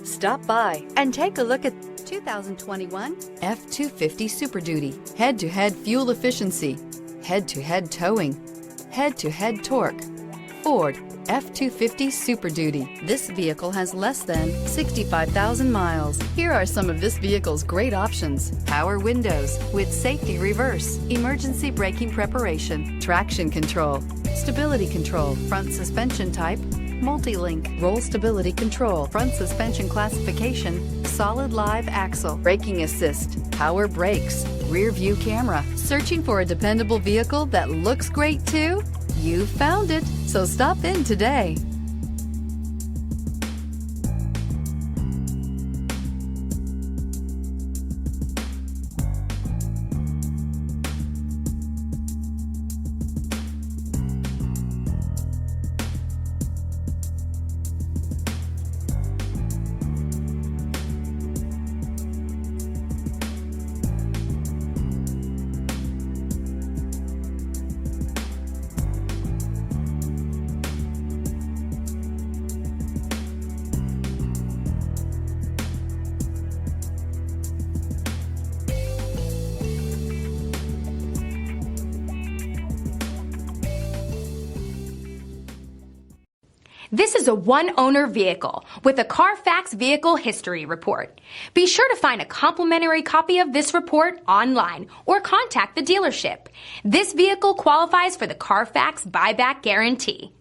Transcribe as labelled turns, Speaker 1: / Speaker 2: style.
Speaker 1: Stop by and take a look at 2021 F-250 Super Duty. Head-to-head fuel efficiency, head-to-head towing, head-to-head torque. Ford F-250 Super Duty. This vehicle has less than 65,000 miles. Here are some of this vehicle's great options: power windows with safety reverse, emergency braking preparation, traction control, stability control, front suspension type, multi-link, roll stability control, front suspension classification, solid live axle, braking assist, power brakes, rear view camera. Searching for a dependable vehicle that looks great too? You found it, so stop in today.
Speaker 2: This is a one-owner vehicle with a Carfax Vehicle History Report. Be sure to find a complimentary copy of this report online or contact the dealership. This vehicle qualifies for the Carfax Buyback Guarantee.